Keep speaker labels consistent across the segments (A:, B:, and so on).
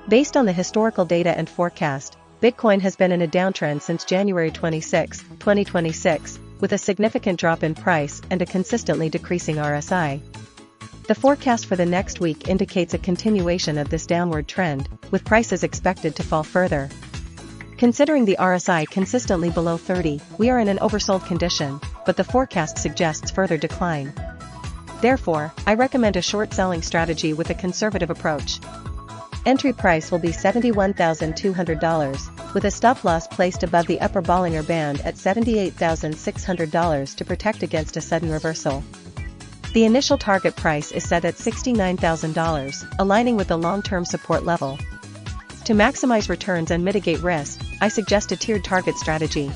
A: Based on the historical data and forecast, Bitcoin has been in a downtrend since January 26, 2026, with a significant drop in price and a consistently decreasing RSI. The forecast for the next week indicates a continuation of this downward trend, with prices expected to fall further. Considering the RSI consistently below 30, we are in an oversold condition, but the forecast suggests further decline. Therefore, I recommend a short selling strategy with a conservative approach. Entry price will be $71,200, with a stop loss placed above the upper Bollinger Band at $78,600 to protect against a sudden reversal. The initial target price is set at $69,000, aligning with the long-term support level. To maximize returns and mitigate risk, I suggest a tiered target strategy.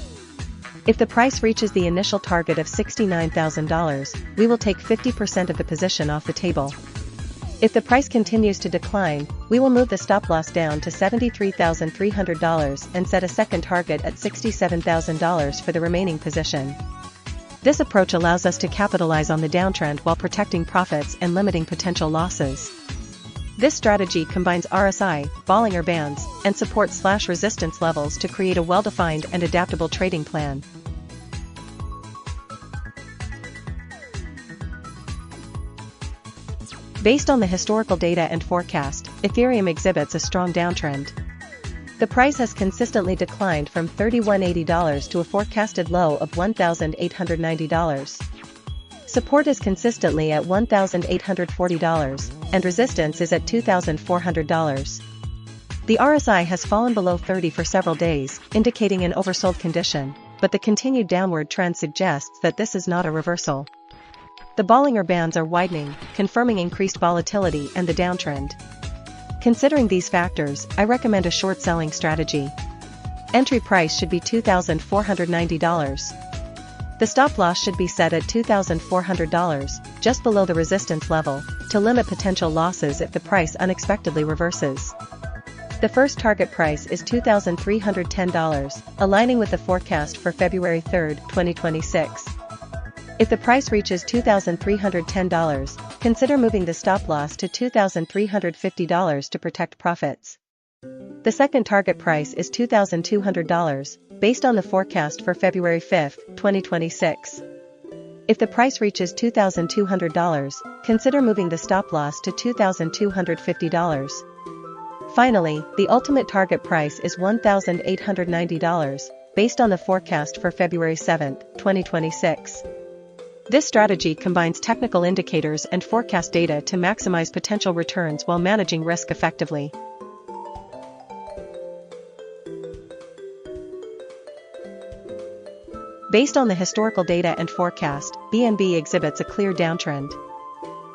A: If the price reaches the initial target of $69,000, we will take 50% of the position off the table. If the price continues to decline, we will move the stop loss down to $73,300 and set a second target at $67,000 for the remaining position. This approach allows us to capitalize on the downtrend while protecting profits and limiting potential losses. This strategy combines RSI, Bollinger Bands, and support/resistance levels to create a well-defined and adaptable trading plan. Based on the historical data and forecast, Ethereum exhibits a strong downtrend. The price has consistently declined from $3,180 to a forecasted low of $1,890. Support is consistently at $1,840, and resistance is at $2,400. The RSI has fallen below 30 for several days, indicating an oversold condition, but the continued downward trend suggests that this is not a reversal. The Bollinger Bands are widening, confirming increased volatility and the downtrend. Considering these factors, I recommend a short selling strategy. Entry price should be $2,490. The stop loss should be set at $2,400, just below the resistance level, to limit potential losses if the price unexpectedly reverses. The first target price is $2,310, aligning with the forecast for February 3, 2026. If the price reaches $2,310, consider moving the stop loss to $2,350 to protect profits. The second target price is $2,200, based on the forecast for February 5, 2026. If the price reaches $2,200, consider moving the stop loss to $2,250. Finally, the ultimate target price is $1,890, based on the forecast for February 7, 2026. This strategy combines technical indicators and forecast data to maximize potential returns while managing risk effectively. Based on the historical data and forecast, BNB exhibits a clear downtrend.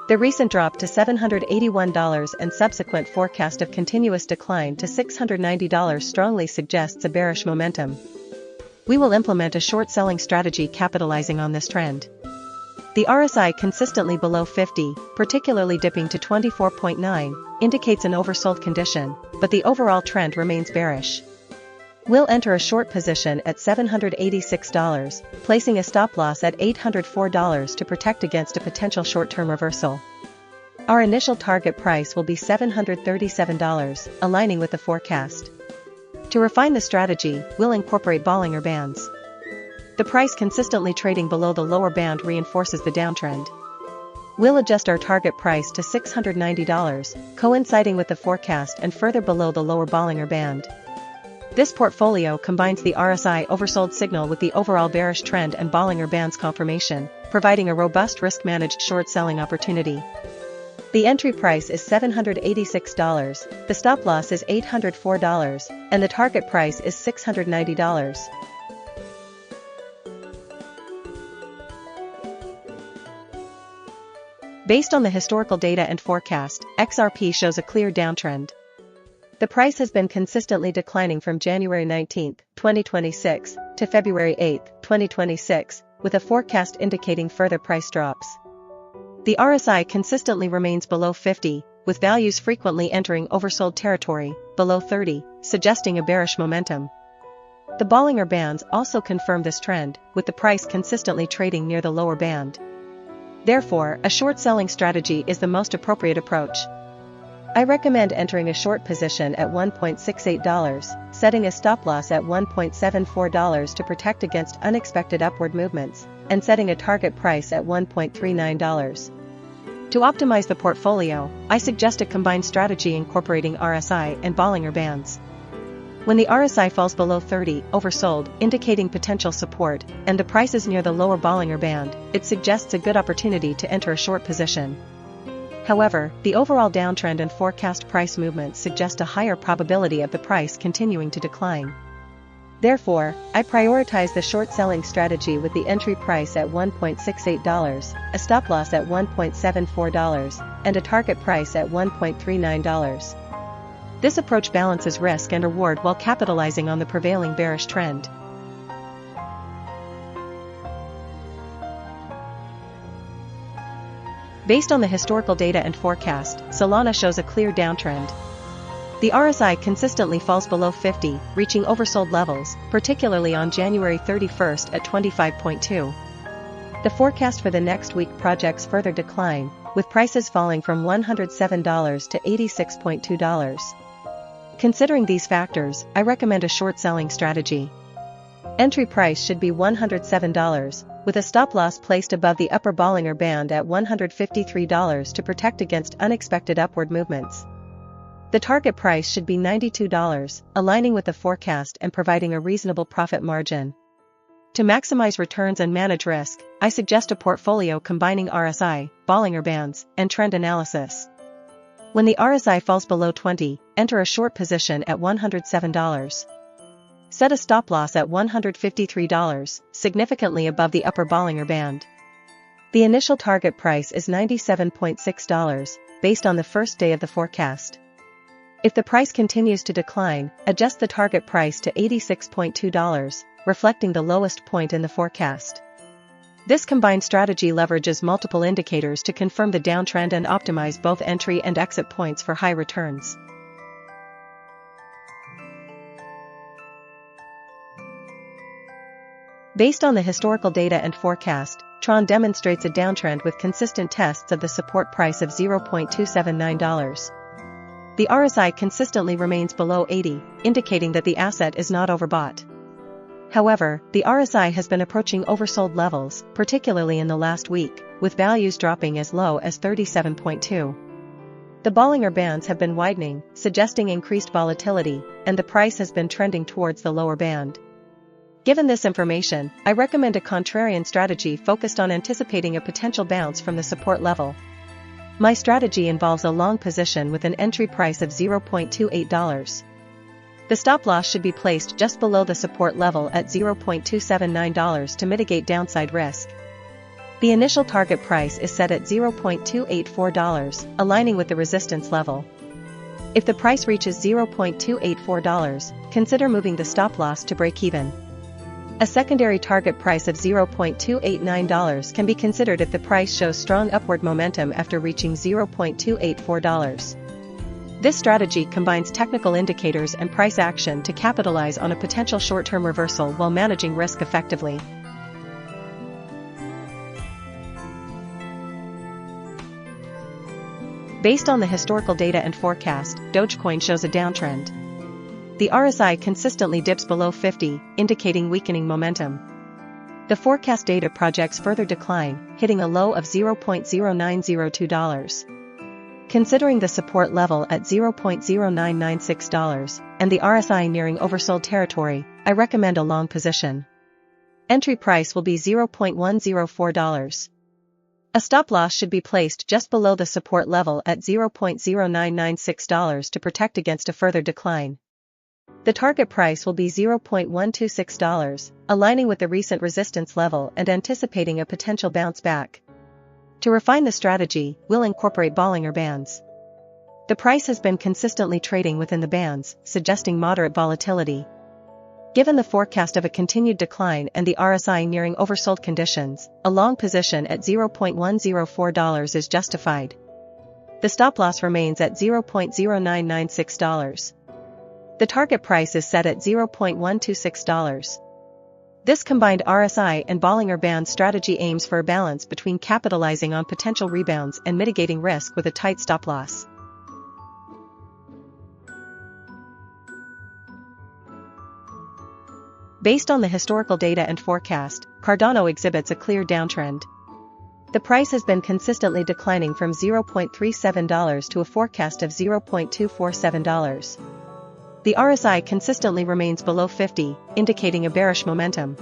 A: The recent drop to $781 and subsequent forecast of continuous decline to $690 strongly suggests a bearish momentum. We will implement a short selling strategy capitalizing on this trend. The RSI consistently below 50, particularly dipping to 24.9, indicates an oversold condition, but the overall trend remains bearish. We'll enter a short position at $786, placing a stop loss at $804 to protect against a potential short-term reversal. Our initial target price will be $737, aligning with the forecast. To refine the strategy, we'll incorporate Bollinger Bands. The price consistently trading below the lower band reinforces the downtrend. We'll adjust our target price to $690, coinciding with the forecast and further below the lower Bollinger Band. This portfolio combines the RSI oversold signal with the overall bearish trend and Bollinger Bands confirmation, providing a robust risk-managed short selling opportunity. The entry price is $786, the stop loss is $804, and the target price is $690. Based on the historical data and forecast, XRP shows a clear downtrend. The price has been consistently declining from January 19, 2026, to February 8, 2026, with a forecast indicating further price drops. The RSI consistently remains below 50, with values frequently entering oversold territory, below 30, suggesting a bearish momentum. The Bollinger Bands also confirm this trend, with the price consistently trading near the lower band. Therefore, a short selling strategy is the most appropriate approach. I recommend entering a short position at $1.68, setting a stop loss at $1.74 to protect against unexpected upward movements, and setting a target price at $1.39. To optimize the portfolio, I suggest a combined strategy incorporating RSI and Bollinger Bands. When the RSI falls below 30, oversold, indicating potential support, and the price is near the lower Bollinger Band, it suggests a good opportunity to enter a short position. However, the overall downtrend and forecast price movements suggest a higher probability of the price continuing to decline. Therefore, I prioritize the short selling strategy with the entry price at $1.68, a stop loss at $1.74, and a target price at $1.39. This approach balances risk and reward while capitalizing on the prevailing bearish trend. Based on the historical data and forecast, Solana shows a clear downtrend. The RSI consistently falls below 50, reaching oversold levels, particularly on January 31 at 25.2. The forecast for the next week projects further decline, with prices falling from $107 to $86.2. Considering these factors, I recommend a short selling strategy. Entry price should be $107, with a stop loss placed above the upper Bollinger Band at $153 to protect against unexpected upward movements. The target price should be $92, aligning with the forecast and providing a reasonable profit margin. To maximize returns and manage risk, I suggest a portfolio combining RSI, Bollinger Bands, and trend analysis. When the RSI falls below 20, enter a short position at $107. Set a stop loss at $153, significantly above the upper Bollinger Band. The initial target price is $97.6, based on the first day of the forecast. If the price continues to decline, adjust the target price to $86.2, reflecting the lowest point in the forecast. This combined strategy leverages multiple indicators to confirm the downtrend and optimize both entry and exit points for high returns. Based on the historical data and forecast, TRON demonstrates a downtrend with consistent tests of the support price of $0.279. The RSI consistently remains below 80, indicating that the asset is not overbought. However, the RSI has been approaching oversold levels, particularly in the last week, with values dropping as low as 37.2. The Bollinger Bands have been widening, suggesting increased volatility, and the price has been trending towards the lower band. Given this information, I recommend a contrarian strategy focused on anticipating a potential bounce from the support level. My strategy involves a long position with an entry price of $0.28. The stop loss should be placed just below the support level at $0.279 to mitigate downside risk. The initial target price is set at $0.284, aligning with the resistance level. If the price reaches $0.284, consider moving the stop loss to break even. A secondary target price of $0.289 can be considered if the price shows strong upward momentum after reaching $0.284. This strategy combines technical indicators and price action to capitalize on a potential short-term reversal while managing risk effectively. Based on the historical data and forecast, Dogecoin shows a downtrend. The RSI consistently dips below 50, indicating weakening momentum. The forecast data projects further decline, hitting a low of $0.0902. Considering the support level at $0.0996 and the RSI nearing oversold territory, I recommend a long position. Entry price will be $0.104. A stop loss should be placed just below the support level at $0.0996 to protect against a further decline. The target price will be $0.126, aligning with the recent resistance level and anticipating a potential bounce back. To refine the strategy, we'll incorporate Bollinger Bands. The price has been consistently trading within the bands, suggesting moderate volatility. Given the forecast of a continued decline and the RSI nearing oversold conditions, a long position at $0.104 is justified. The stop loss remains at $0.0996. The target price is set at $0.126. This combined RSI and Bollinger Band strategy aims for a balance between capitalizing on potential rebounds and mitigating risk with a tight stop loss. Based on the historical data and forecast, Cardano exhibits a clear downtrend. The price has been consistently declining from $0.37 to a forecast of $0.247. The RSI consistently remains below 50, indicating a bearish momentum.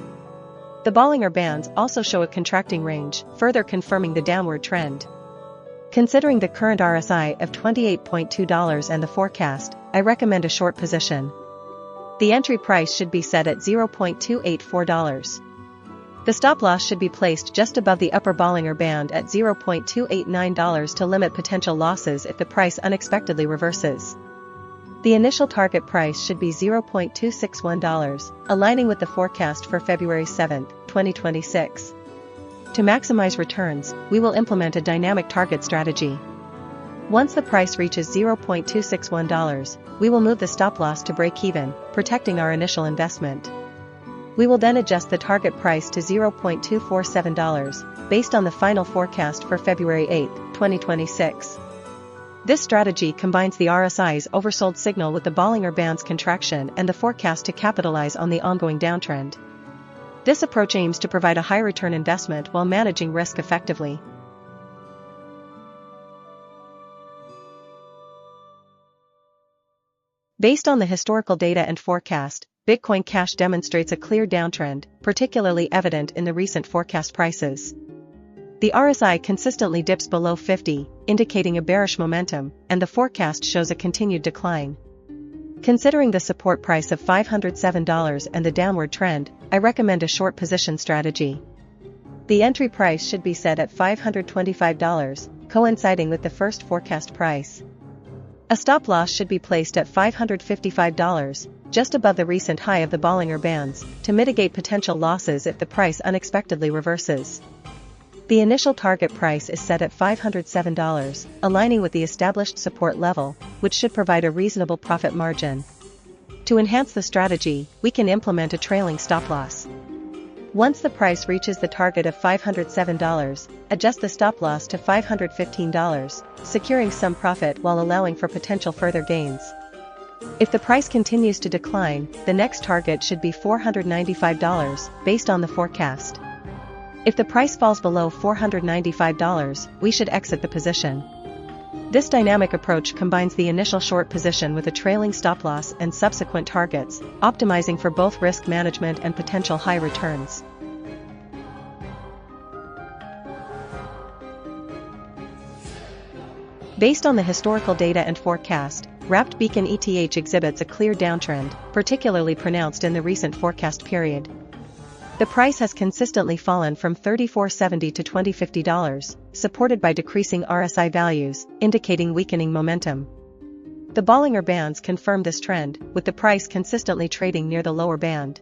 A: The Bollinger Bands also show a contracting range, further confirming the downward trend. Considering the current RSI of $28.2 and the forecast, I recommend a short position. The entry price should be set at $0.284. The stop loss should be placed just above the upper Bollinger Band at $0.289 to limit potential losses if the price unexpectedly reverses. The initial target price should be $0.261, aligning with the forecast for February 7, 2026. To maximize returns, we will implement a dynamic target strategy. Once the price reaches $0.261, we will move the stop loss to break even, protecting our initial investment. We will then adjust the target price to $0.247, based on the final forecast for February 8, 2026. This strategy combines the RSI's oversold signal with the Bollinger Band's contraction and the forecast to capitalize on the ongoing downtrend. This approach aims to provide a high-return investment while managing risk effectively. Based on the historical data and forecast, Bitcoin Cash demonstrates a clear downtrend, particularly evident in the recent forecast prices. The RSI consistently dips below 50, indicating a bearish momentum, and the forecast shows a continued decline. Considering the support price of $507 and the downward trend, I recommend a short position strategy. The entry price should be set at $525, coinciding with the first forecast price. A stop loss should be placed at $555, just above the recent high of the Bollinger Bands, to mitigate potential losses if the price unexpectedly reverses. The initial target price is set at $507, aligning with the established support level, which should provide a reasonable profit margin. To enhance the strategy, we can implement a trailing stop loss. Once the price reaches the target of $507, adjust the stop loss to $515, securing some profit while allowing for potential further gains. If the price continues to decline, the next target should be $495, based on the forecast. If the price falls below $495, we should exit the position. This dynamic approach combines the initial short position with a trailing stop loss and subsequent targets, optimizing for both risk management and potential high returns. Based on the historical data and forecast, Wrapped Beacon ETH exhibits a clear downtrend, particularly pronounced in the recent forecast period. The price has consistently fallen from $34.70 to $20.50, supported by decreasing RSI values, indicating weakening momentum. The Bollinger Bands confirm this trend, with the price consistently trading near the lower band.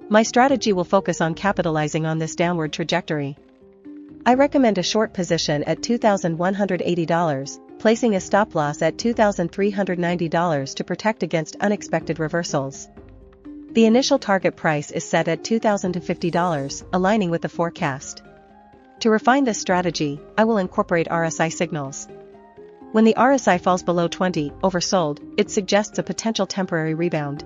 A: My strategy will focus on capitalizing on this downward trajectory. I recommend a short position at $2,180, placing a stop loss at $2,390 to protect against unexpected reversals. The initial target price is set at $2,050, aligning with the forecast. To refine this strategy, I will incorporate RSI signals. When the RSI falls below 20, oversold, it suggests a potential temporary rebound.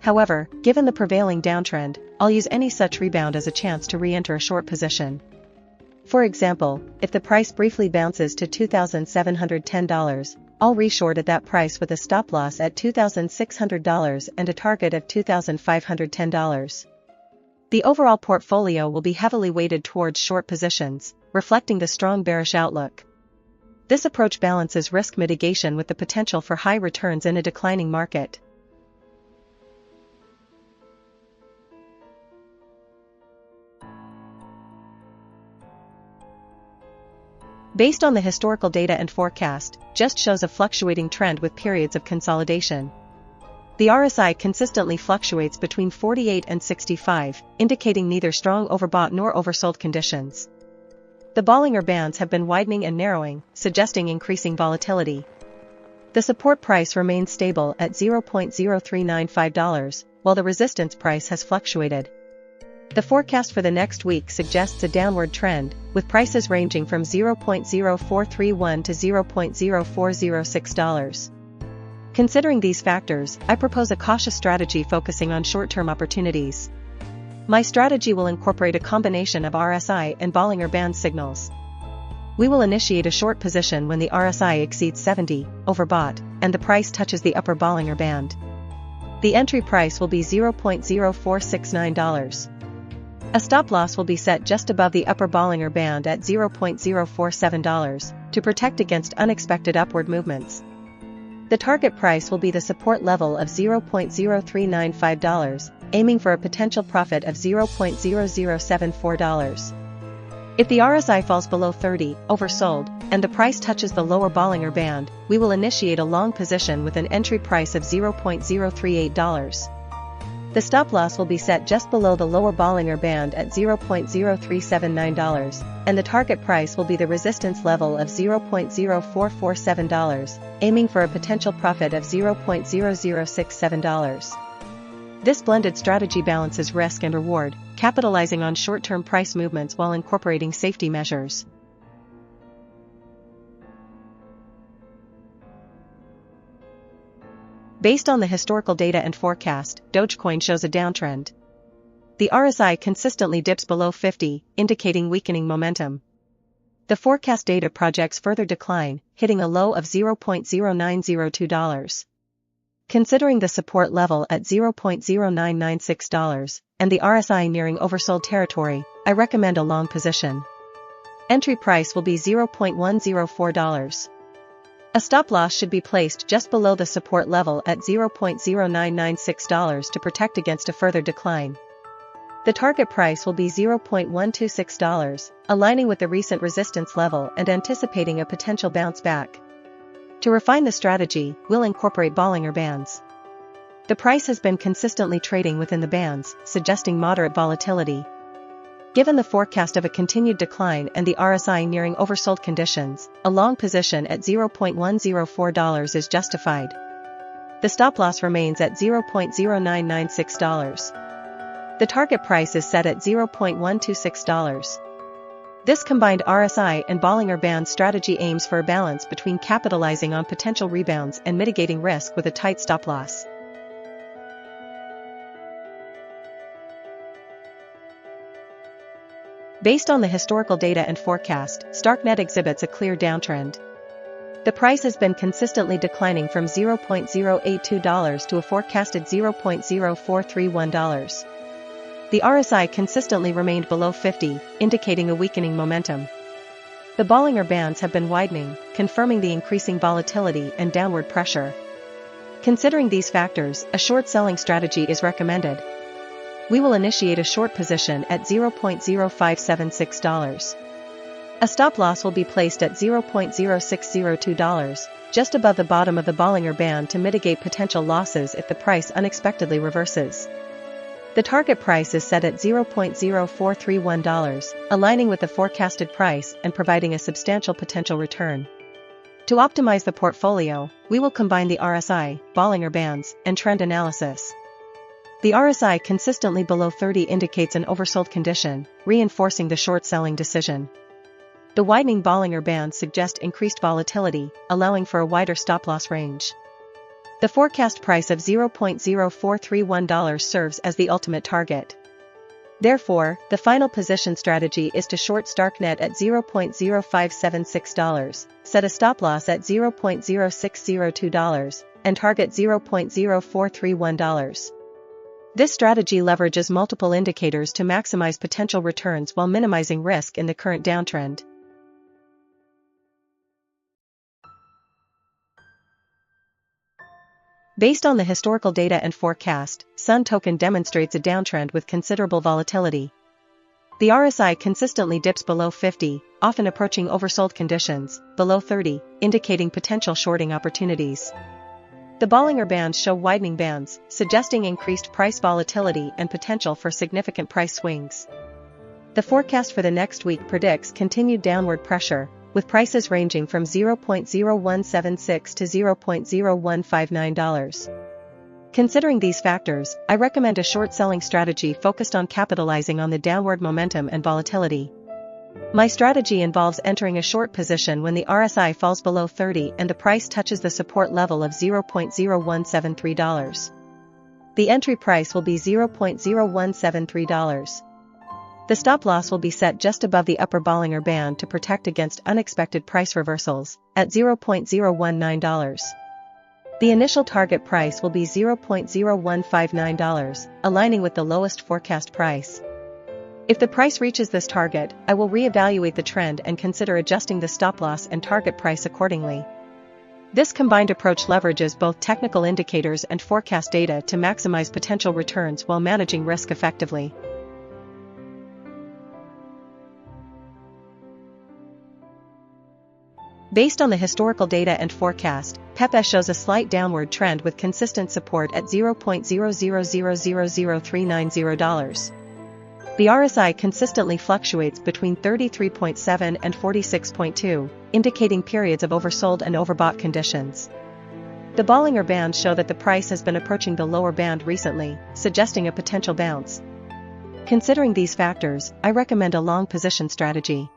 A: However, given the prevailing downtrend, I'll use any such rebound as a chance to re-enter a short position. For example, if the price briefly bounces to $2,710, I'll reshort at that price with a stop loss at $2,600 and a target of $2,510. The overall portfolio will be heavily weighted towards short positions, reflecting the strong bearish outlook. This approach balances risk mitigation with the potential for high returns in a declining market. Based on the historical data and forecast, just shows a fluctuating trend with periods of consolidation. The RSI consistently fluctuates between 48 and 65, indicating neither strong overbought nor oversold conditions. The Bollinger Bands have been widening and narrowing, suggesting increasing volatility. The support price remains stable at $0.0395, while the resistance price has fluctuated. The forecast for the next week suggests a downward trend, with prices ranging from $0.0431 to $0.0406. Considering these factors, I propose a cautious strategy focusing on short-term opportunities. My strategy will incorporate a combination of RSI and Bollinger Band signals. We will initiate a short position when the RSI exceeds 70, overbought, and the price touches the upper Bollinger Band. The entry price will be $0.0469. A stop loss will be set just above the upper Bollinger Band at $0.047 to protect against unexpected upward movements. The target price will be the support level of $0.0395, aiming for a potential profit of $0.0074. If the RSI falls below 30, oversold, and the price touches the lower Bollinger Band, we will initiate a long position with an entry price of $0.038. The stop loss will be set just below the lower Bollinger Band at $0.0379, and the target price will be the resistance level of $0.0447, aiming for a potential profit of $0.0067. This blended strategy balances risk and reward, capitalizing on short-term price movements while incorporating safety measures. Based on the historical data and forecast, Dogecoin shows a downtrend. The RSI consistently dips below 50, indicating weakening momentum. The forecast data projects further decline, hitting a low of $0.0902. Considering the support level at $0.0996 and the RSI nearing oversold territory, I recommend a long position. Entry price will be $0.104. A stop loss should be placed just below the support level at $0.0996 to protect against a further decline. The target price will be $0.126, aligning with the recent resistance level and anticipating a potential bounce back. To refine the strategy, we'll incorporate Bollinger Bands. The price has been consistently trading within the bands, suggesting moderate volatility. Given the forecast of a continued decline and the RSI nearing oversold conditions, a long position at $0.104 is justified. The stop loss remains at $0.0996. The target price is set at $0.126. This combined RSI and Bollinger Band strategy aims for a balance between capitalizing on potential rebounds and mitigating risk with a tight stop loss. Based on the historical data and forecast, Starknet exhibits a clear downtrend. The price has been consistently declining from $0.082 to a forecasted $0.0431. The RSI consistently remained below 50, indicating a weakening momentum. The Bollinger Bands have been widening, confirming the increasing volatility and downward pressure. Considering these factors, a short selling strategy is recommended. We will initiate a short position at $0.0576. A stop loss will be placed at $0.0602, just above the bottom of the Bollinger Band to mitigate potential losses if the price unexpectedly reverses. The target price is set at $0.0431, aligning with the forecasted price and providing a substantial potential return. To optimize the portfolio, we will combine the RSI, Bollinger Bands, and trend analysis. The RSI consistently below 30 indicates an oversold condition, reinforcing the short selling decision. The widening Bollinger Bands suggest increased volatility, allowing for a wider stop loss range. The forecast price of $0.0431 serves as the ultimate target. Therefore, the final position strategy is to short Starknet at $0.0576, set a stop loss at $0.0602, and target $0.0431. This strategy leverages multiple indicators to maximize potential returns while minimizing risk in the current downtrend. Based on the historical data and forecast, SUN token demonstrates a downtrend with considerable volatility. The RSI consistently dips below 50, often approaching oversold conditions, below 30, indicating potential shorting opportunities. The Bollinger Bands show widening bands, suggesting increased price volatility and potential for significant price swings. The forecast for the next week predicts continued downward pressure, with prices ranging from $0.0176 to $0.0159. Considering these factors, I recommend a short selling strategy focused on capitalizing on the downward momentum and volatility. My strategy involves entering a short position when the RSI falls below 30 and the price touches the support level of $0.0173. The entry price will be $0.0173. The stop loss will be set just above the upper Bollinger Band to protect against unexpected price reversals, at $0.019. The initial target price will be $0.0159, aligning with the lowest forecast price. If the price reaches this target, I will reevaluate the trend and consider adjusting the stop loss and target price accordingly. This combined approach leverages both technical indicators and forecast data to maximize potential returns while managing risk effectively. Based on the historical data and forecast, Pepe shows a slight downward trend with consistent support at $0.00000390. The RSI consistently fluctuates between 33.7 and 46.2, indicating periods of oversold and overbought conditions. The Bollinger Bands show that the price has been approaching the lower band recently, suggesting a potential bounce. Considering these factors, I recommend a long position strategy.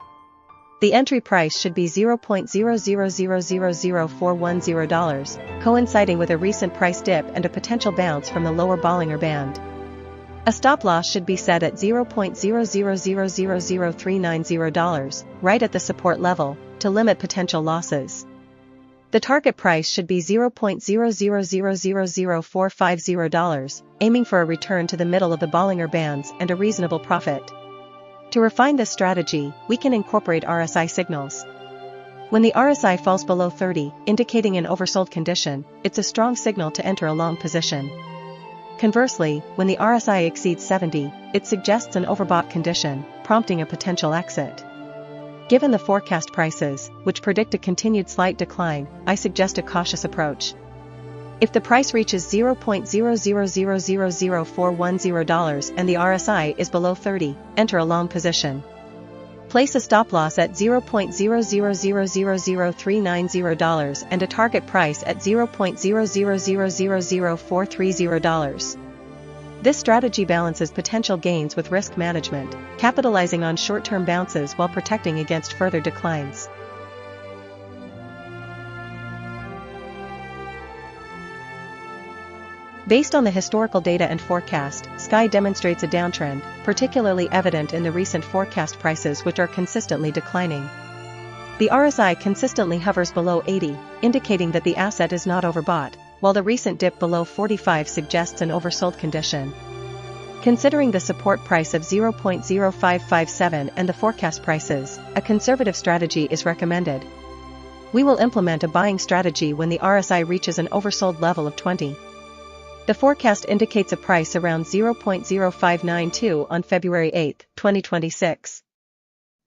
A: The entry price should be $0.00000410, coinciding with a recent price dip and a potential bounce from the lower Bollinger Band. A stop loss should be set at $0.00000390, right at the support level, to limit potential losses. The target price should be $0.00000450, aiming for a return to the middle of the Bollinger Bands and a reasonable profit. To refine this strategy, we can incorporate RSI signals. When the RSI falls below 30, indicating an oversold condition, it's a strong signal to enter a long position. Conversely, when the RSI exceeds 70, it suggests an overbought condition, prompting a potential exit. Given the forecast prices, which predict a continued slight decline, I suggest a cautious approach. If the price reaches $0.00000410 and the RSI is below 30, enter a long position. Place a stop loss at $0.00000390 and a target price at $0.00000430. This strategy balances potential gains with risk management, capitalizing on short-term bounces while protecting against further declines. Based on the historical data and forecast, SKY demonstrates a downtrend, particularly evident in the recent forecast prices which are consistently declining. The RSI consistently hovers below 80, indicating that the asset is not overbought, while the recent dip below 45 suggests an oversold condition. Considering the support price of $0.0557 and the forecast prices, a conservative strategy is recommended. We will implement a buying strategy when the RSI reaches an oversold level of 20. The forecast indicates a price around 0.0592 on February 8, 2026.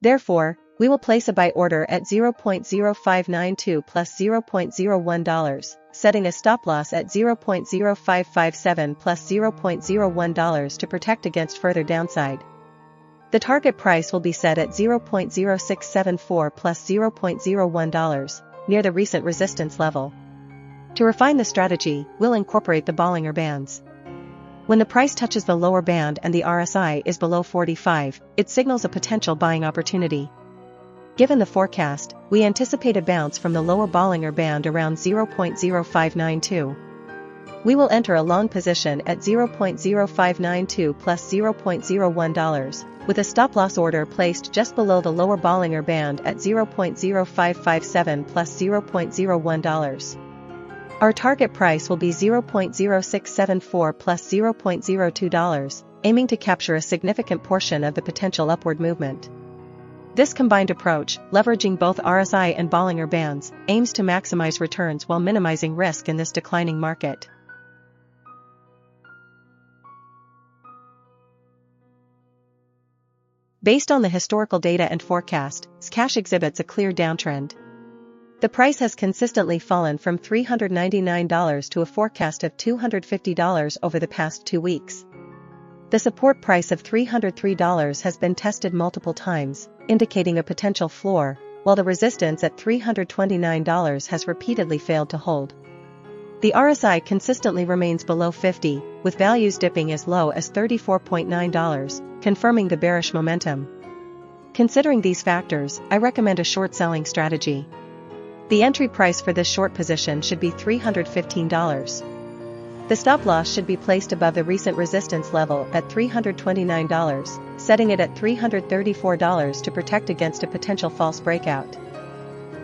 A: Therefore, we will place a buy order at 0.0592 plus $0.01, setting a stop loss at 0.0557 plus $0.01 to protect against further downside. The target price will be set at 0.0674 plus $0.01, near the recent resistance level. To refine the strategy, we'll incorporate the Bollinger Bands. When the price touches the lower band and the RSI is below 45, it signals a potential buying opportunity. Given the forecast, we anticipate a bounce from the lower Bollinger Band around 0.0592. We will enter a long position at 0.0592 plus $0.01, with a stop-loss order placed just below the lower Bollinger Band at 0.0557 plus $0.01. Our target price will be 0.0674 plus $0.02, aiming to capture a significant portion of the potential upward movement. This combined approach, leveraging both RSI and Bollinger Bands, aims to maximize returns while minimizing risk in this declining market. Based on the historical data and forecast, Zcash exhibits a clear downtrend. The price has consistently fallen from $399 to a forecast of $250 over the past 2 weeks. The support price of $303 has been tested multiple times, indicating a potential floor, while the resistance at $329 has repeatedly failed to hold. The RSI consistently remains below 50, with values dipping as low as $34.9, confirming the bearish momentum. Considering these factors, I recommend a short selling strategy. The entry price for this short position should be $315. The stop loss should be placed above the recent resistance level at $329, setting it at $334 to protect against a potential false breakout.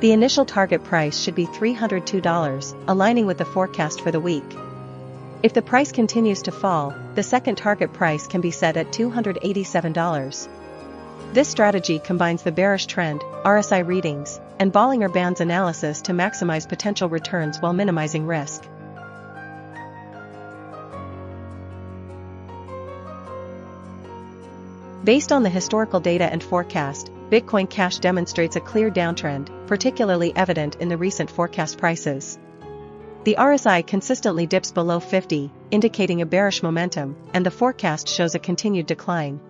A: The initial target price should be $302, aligning with the forecast for the week. If the price continues to fall, the second target price can be set at $287. This strategy combines the bearish trend, RSI readings, and Bollinger Bands analysis to maximize potential returns while minimizing risk. Based on the historical data and forecast, Bitcoin Cash demonstrates a clear downtrend, particularly evident in the recent forecast prices. The RSI consistently dips below 50, indicating a bearish momentum, and the forecast shows a continued decline.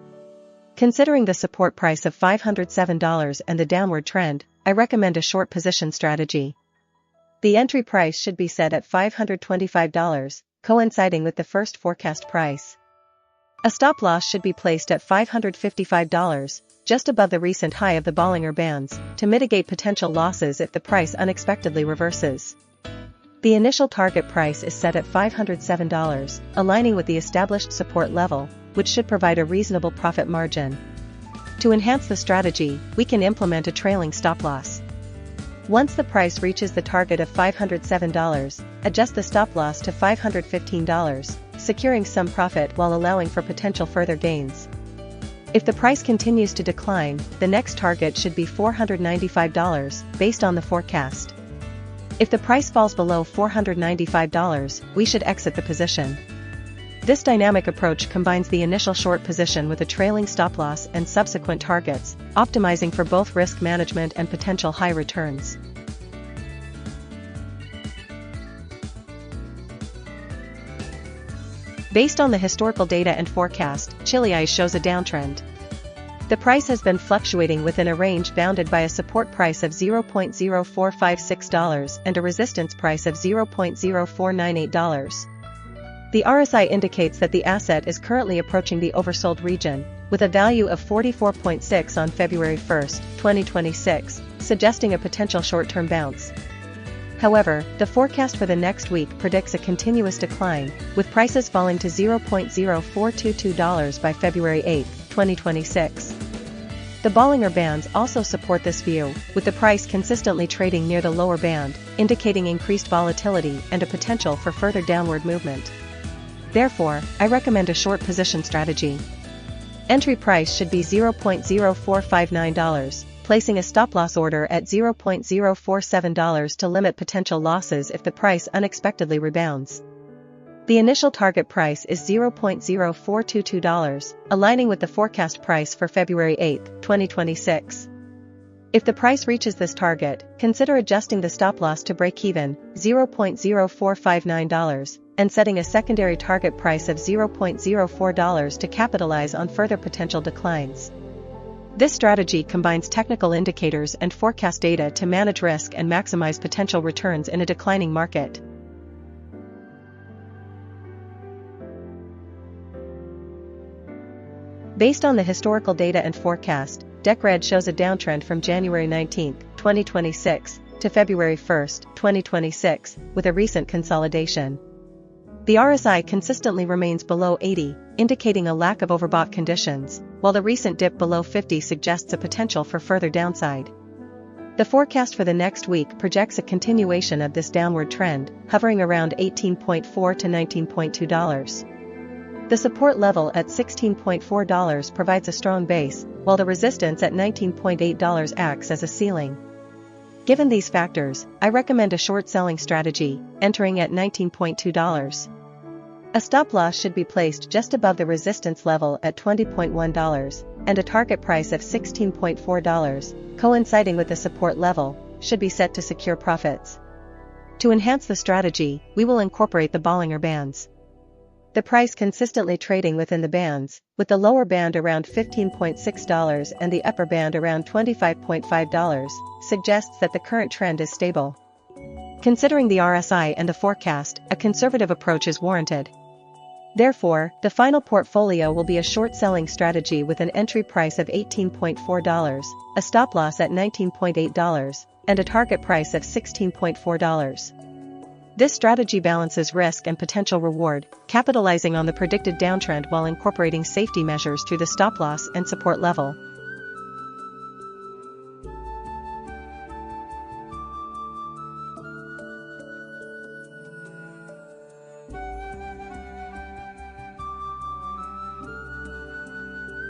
A: Considering the support price of $507 and the downward trend, I recommend a short position strategy. The entry price should be set at $525, coinciding with the first forecast price. A stop loss should be placed at $555, just above the recent high of the Bollinger Bands, to mitigate potential losses if the price unexpectedly reverses. The initial target price is set at $507, aligning with the established support level, which should provide a reasonable profit margin. To enhance the strategy, we can implement a trailing stop loss. Once the price reaches the target of $507, adjust the stop loss to $515, securing some profit while allowing for potential further gains. If the price continues to decline, the next target should be $495, based on the forecast. If the price falls below $495, we should exit the position. This dynamic approach combines the initial short position with a trailing stop loss and subsequent targets, optimizing for both risk management and potential high returns. Based on the historical data and forecast, Chiliz shows a downtrend. The price has been fluctuating within a range bounded by a support price of $0.0456 and a resistance price of $0.0498. The RSI indicates that the asset is currently approaching the oversold region, with a value of 44.6 on February 1, 2026, suggesting a potential short-term bounce. However, the forecast for the next week predicts a continuous decline, with prices falling to $0.0422 by February 8, 2026. The Bollinger Bands also support this view, with the price consistently trading near the lower band, indicating increased volatility and a potential for further downward movement. Therefore, I recommend a short position strategy. Entry price should be $0.0459, placing a stop-loss order at $0.047 to limit potential losses if the price unexpectedly rebounds. The initial target price is $0.0422, aligning with the forecast price for February 8, 2026. If the price reaches this target, consider adjusting the stop-loss to break-even, $0.0459, and setting a secondary target price of $0.04 to capitalize on further potential declines. This strategy combines technical indicators and forecast data to manage risk and maximize potential returns in a declining market. Based on the historical data and forecast, DECRED shows a downtrend from January 19, 2026, to February 1, 2026, with a recent consolidation. The RSI consistently remains below 80, indicating a lack of overbought conditions, while the recent dip below 50 suggests a potential for further downside. The forecast for the next week projects a continuation of this downward trend, hovering around $18.4 to $19.2. The support level at $16.4 provides a strong base, while the resistance at $19.8 acts as a ceiling. Given these factors, I recommend a short selling strategy, entering at $19.2. A stop loss should be placed just above the resistance level at $20.1, and a target price of $16.4, coinciding with the support level, should be set to secure profits. To enhance the strategy, we will incorporate the Bollinger Bands. The price consistently trading within the bands, with the lower band around $15.6 and the upper band around $25.5, suggests that the current trend is stable. Considering the RSI and the forecast, a conservative approach is warranted. Therefore, the final portfolio will be a short-selling strategy with an entry price of $18.4, a stop-loss at $19.8, and a target price of $16.4. This strategy balances risk and potential reward, capitalizing on the predicted downtrend while incorporating safety measures through the stop-loss and support level.